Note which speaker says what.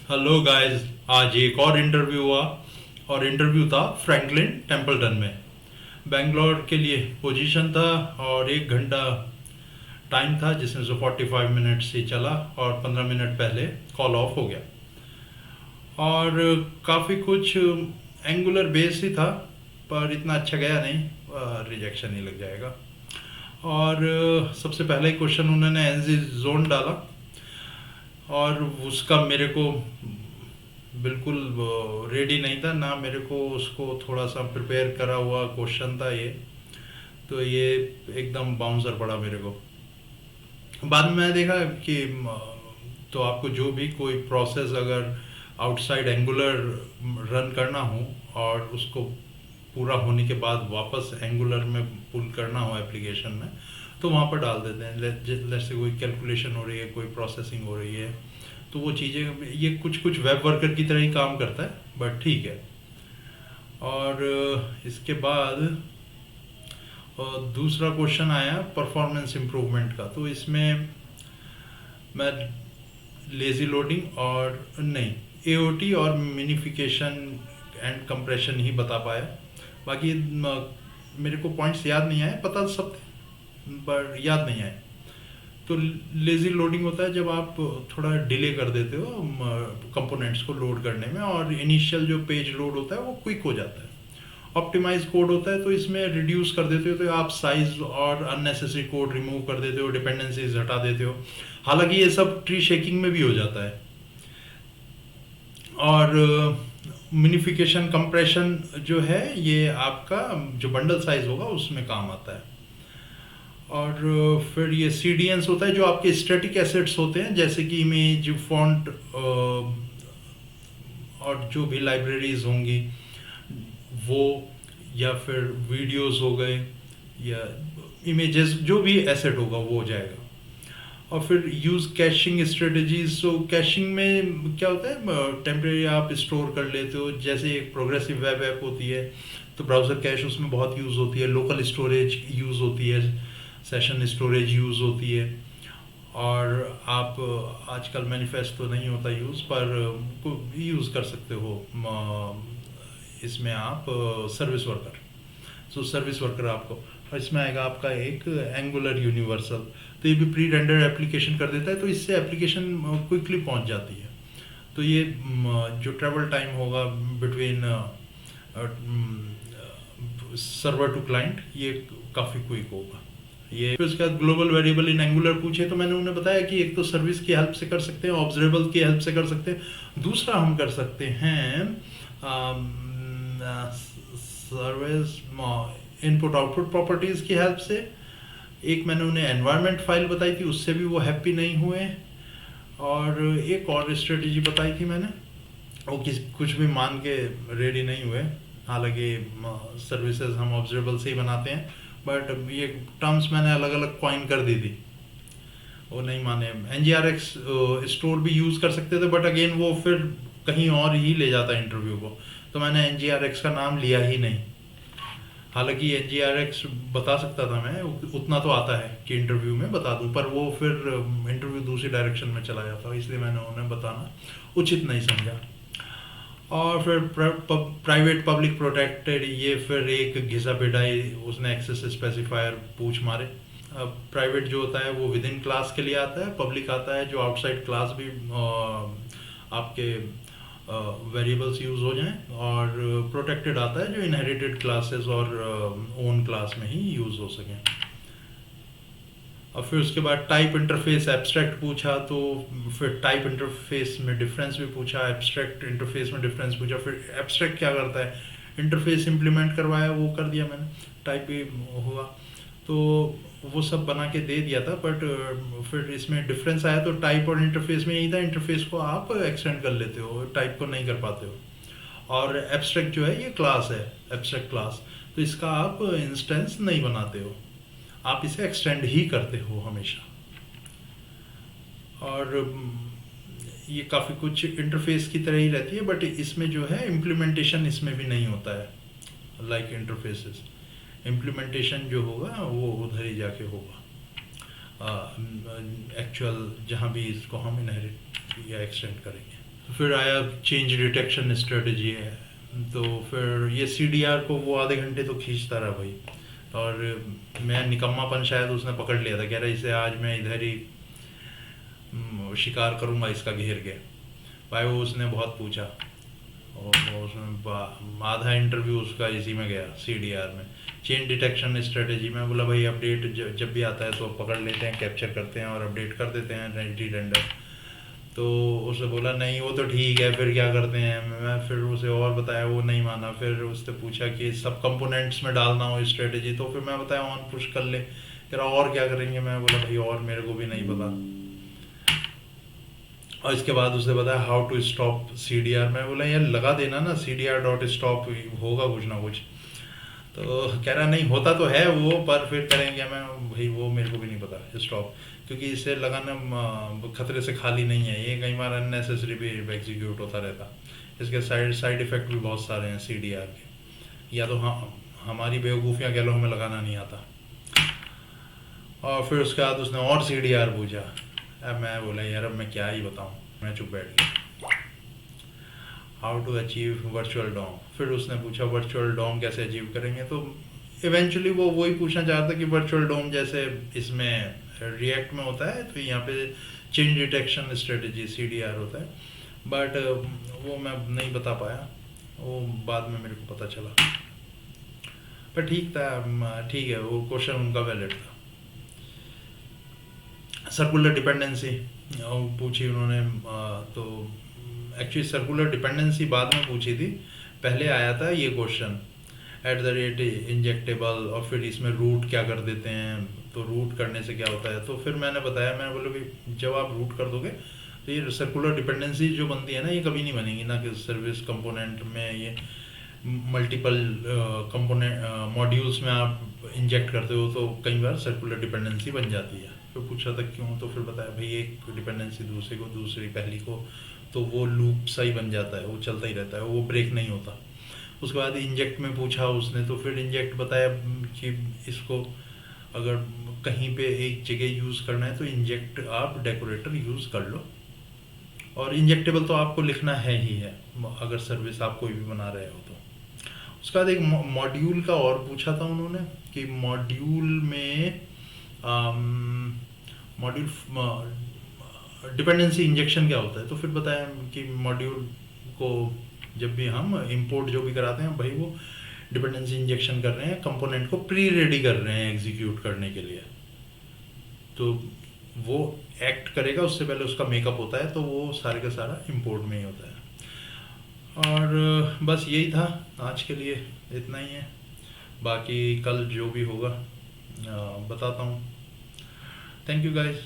Speaker 1: Hello guys. आज एक और इंटरव्यू हुआ और इंटरव्यू था फ्रैंकलिन टेम्पल्टन में। बेंगलोर के लिए पोजीशन था और 1 घंटा टाइम था, जिसमें से 45 मिनट्स ही चला और 15 मिनट पहले कॉल ऑफ हो गया। और काफ़ी कुछ एंगुलर बेस ही था, पर इतना अच्छा गया नहीं, रिजेक्शन ही लग जाएगा। और सबसे पहला ही क्वेश्चन उन्होंने एनजी जोन डाला और उसका मेरे को बिल्कुल रेडी नहीं था ना, मेरे को उसको थोड़ा सा प्रिपेयर करा हुआ क्वेश्चन था ये। तो ये एकदम बाउंसर पड़ा मेरे को। बाद में मैंने देखा कि तो आपको जो भी कोई प्रोसेस अगर आउटसाइड एंगुलर रन करना हो और उसको पूरा होने के बाद वापस एंगुलर में पुल करना हो एप्लीकेशन में, तो वहाँ पर डाल देते हैं। जैसे कोई कैलकुलेशन हो रही है, कोई प्रोसेसिंग हो रही है, तो वो चीज़ें ये कुछ कुछ वेब वर्कर की तरह ही काम करता है, बट ठीक है। और इसके बाद दूसरा क्वेश्चन आया परफॉर्मेंस इम्प्रूवमेंट का। तो इसमें मैं लेज़ी लोडिंग और नहीं, एओटी और मिनिफिकेशन एंड कंप्रेशन ही बता पाया। बाकी मेरे को पॉइंट्स याद नहीं आए, पता सब थे पर याद नहीं आए। तो लेज़ी लोडिंग होता है जब आप थोड़ा डिले कर देते हो कंपोनेंट्स को लोड करने में, और इनिशियल जो पेज लोड होता है वो क्विक हो जाता है। ऑप्टिमाइज कोड होता है तो इसमें रिड्यूस कर देते हो, तो आप साइज और अननेसेसरी कोड रिमूव कर देते हो, डिपेंडेंसीज हटा देते हो। हालांकि ये सब ट्री शेकिंग में भी हो जाता है। और मिनिफिकेशन कंप्रेशन जो है ये आपका जो बंडल साइज होगा उसमें काम आता है। और फिर ये CDNs होता है जो आपके स्टैटिक एसेट्स होते हैं, जैसे कि इमेज, फॉन्ट और जो भी लाइब्रेरीज होंगी वो, या फिर वीडियोस हो गए या इमेजेस, जो भी एसेट होगा वो हो जाएगा। और फिर यूज़ कैशिंग स्ट्रेटजीज। तो कैशिंग में क्या होता है, टेम्परेरी आप स्टोर कर लेते हो। जैसे एक प्रोग्रेसिव वेब ऐप होती है तो ब्राउज़र कैश उसमें बहुत यूज़ होती है, लोकल स्टोरेज यूज़ होती है, सेशन स्टोरेज यूज़ होती है। और आप आजकल मैनिफेस्ट तो नहीं होता यूज़, पर यूज़ कर सकते हो इसमें आप service worker. So service worker आपको, और इसमें आएगा आपका एक एंगुलर यूनिवर्सल। तो ये भी प्री रेंडर एप्लीकेशन कर देता है, तो इससे एप्लीकेशन क्विकली पहुंच जाती है। तो ये जो ट्रैवल टाइम होगा बिटवीन सर्वर टू क्लाइंट, ये काफ़ी क्विक होगा। ये फिर उसके बाद ग्लोबल वेरिएबल इन एंगुलर पूछे तो मैंने उन्हें बताया कि एक तो सर्विस की हेल्प से कर सकते हैं, ऑब्जर्वेबल की हेल्प से कर सकते हैं, दूसरा हम कर सकते हैं सर्विस इनपुट आउटपुट प्रॉपर्टीज की हेल्प से। एक मैंने उन्हें एनवायरनमेंट फाइल बताई थी, उससे भी वो हैप्पी नहीं हुए। और एक और स्ट्रेटजी बताई थी मैंने, वो कुछ भी मान के रेडी नहीं हुए। हालांकि सर्विसेज हम ऑब्जर्वेबल से ही बनाते हैं, बट ये टर्म्स मैंने अलग अलग कॉइन कर दी थी, वो नहीं माने। NGRX स्टोर भी यूज़ कर सकते थे, बट अगेन वो फिर कहीं और ही ले जाता इंटरव्यू को, तो मैंने NGRX का नाम लिया ही नहीं। हालांकि NGRX बता सकता था मैं, उतना तो आता है कि इंटरव्यू में बता दूं, पर वो फिर इंटरव्यू दूसरी डायरेक्शन में चला जाता, इसलिए मैंने उन्हें बताना उचित नहीं समझा। और फिर प्राइवेट पब्लिक प्रोटेक्टेड, ये फिर एक घिसा पिटाई, उसने एक्सेस स्पेसिफायर पूछ मारे। प्राइवेट जो होता है वो विद इन क्लास के लिए आता है, पब्लिक आता है जो आउटसाइड क्लास भी आपके वेरिएबल्स यूज हो जाएं, और प्रोटेक्टेड आता है जो इनहेरिटेड क्लासेस और ओन क्लास में ही यूज हो सकें। और फिर उसके बाद टाइप इंटरफेस एब्स्ट्रैक्ट पूछा, तो फिर टाइप इंटरफेस में डिफरेंस भी पूछा, एब्स्ट्रैक्ट इंटरफेस में डिफरेंस पूछा। फिर एब्स्ट्रैक्ट क्या करता है, इंटरफेस इंप्लीमेंट करवाया, वो कर दिया मैंने, टाइप भी हुआ, तो वो सब बना के दे दिया था। बट फिर इसमें डिफरेंस आया, तो टाइप और इंटरफेस में यही था, इंटरफेस को आप एक्सटेंड कर लेते हो, टाइप को नहीं कर पाते हो। और एब्स्ट्रैक्ट जो है ये क्लास है, एब्स्ट्रैक्ट क्लास, तो इसका आप इंस्टेंस नहीं बनाते हो, आप इसे एक्सटेंड ही करते हो हमेशा। और ये काफ़ी कुछ इंटरफेस की तरह ही रहती है, बट इसमें जो है इम्प्लीमेंटेशन इसमें भी नहीं होता है लाइक इंटरफेसेस। इम्प्लीमेंटेशन जो होगा वो उधर ही जाके होगा, एक्चुअल जहाँ भी इसको हम इनहेरिट या एक्सटेंड करेंगे। फिर आया चेंज डिटेक्शन स्ट्रेटजी है, तो फिर ये CDR को वो आधे घंटे तो खींचता रहा भाई। और मैं निकम्मापन शायद उसने पकड़ लिया था, कह रहा इसे आज मैं इधर ही शिकार करूंगा इसका घेर के। भाई वो उसने बहुत पूछा, और वो उसमें आधा इंटरव्यू उसका इसी में गया, CDR में, चेन डिटेक्शन स्ट्रेटजी में। बोला भाई अपडेट जब भी आता है तो पकड़ लेते हैं, कैप्चर करते हैं और अपडेट कर देते हैं रेडी रेंडर। तो उसने बोला नहीं वो तो ठीक है, फिर क्या करते हैं। मैं फिर उसे और बताया, वो नहीं माना। फिर उससे पूछा कि सब कंपोनेंट्स में डालना हो स्ट्रेटजी, तो फिर मैं बताया ऑन पुश कर ले। कह रहा और क्या करेंगे। मैं बोला भाई और मेरे को भी नहीं पता। और इसके बाद उसने बताया हाउ टू स्टॉप CDR। मैं बोला यार लगा देना ना CDR.stop, होगा कुछ ना कुछ। तो कह रहा नहीं होता तो है वो, पर फिर करेंगे। मैं भाई वो मेरे को भी नहीं पता स्टॉप, क्योंकि इसे लगाना खतरे से खाली नहीं है, ये कई बार अननेसेसरी भी एग्जीक्यूट होता रहता। इसके साइड इफेक्ट भी बहुत सारे हैं CDR के। या तो हाँ हमारी बेवकूफ़ियाँ कह लो, हमें लगाना नहीं आता। और फिर उसके बाद उसने और CDR पूछा। अब मैं बोला यार अब मैं क्या ही बताऊँ, मैं चुप बैठ गया। How to achieve virtual DOM. फिर उसने पूछा वर्चुअल डॉम कैसे अचीव करेंगे। तो इवेंचुअली वो वही पूछना चाहता कि वर्चुअल डॉम जैसे इसमें रिएक्ट में होता है, तो यहाँ पे चेंज डिटेक्शन स्ट्रेटजी CDR होता है। बट वो मैं नहीं बता पाया, वो बाद में मेरे को पता चला। पर ठीक था, ठीक है, वो क्वेश्चन उनका वैलिड था। सर्कुलर डिपेंडेंसी पूछी उन्होंने। तो एक्चुअली सर्कुलर डिपेंडेंसी बाद में पूछी थी, पहले आया था ये क्वेश्चन @ इंजेक्टेबल, और फिर इसमें रूट क्या कर देते हैं, तो रूट करने से क्या होता है। तो फिर मैंने बताया, मैंने बोला कि जब आप रूट कर दोगे तो ये सर्कुलर डिपेंडेंसी जो बनती है ना, ये कभी नहीं बनेगी ना, कि सर्विस कंपोनेंट में ये मल्टीपल कंपोनेंट मॉड्यूल्स में आप इंजेक्ट करते हो तो कई बार सर्कुलर डिपेंडेंसी बन जाती है। फिर पूछा था क्यों, तो फिर बताया भाई एक डिपेंडेंसी दूसरे को, दूसरी पहली को, तो वो लूप सा ही बन जाता है, वो चलता ही रहता है, वो ब्रेक नहीं होता। उसके बाद इंजेक्ट में पूछा उसने, तो फिर इंजेक्ट बताया कि इसको अगर कहीं पे एक जगह यूज़ करना है तो इंजेक्ट आप डेकोरेटर यूज़ कर लो। और इंजेक्टेबल तो आपको लिखना है ही है अगर सर्विस आप कोई भी बना रहे हो तो। उसके बाद एक मॉड्यूल का और पूछा था उन्होंने कि मॉड्यूल में मॉड्यूल डिपेंडेंसी इंजेक्शन क्या होता है। तो फिर बताया कि मॉड्यूल को जब भी हम इंपोर्ट जो भी कराते हैं भाई, वो डिपेंडेंसी इंजेक्शन कर रहे हैं, कंपोनेंट को प्री रेडी कर रहे हैं एग्जीक्यूट करने के लिए। तो वो एक्ट करेगा उससे पहले उसका मेकअप होता है, तो वो सारे का सारा इंपोर्ट में ही होता है। और बस यही था आज के लिए, इतना ही है। बाकी कल जो भी होगा बताता हूँ। Thank you guys.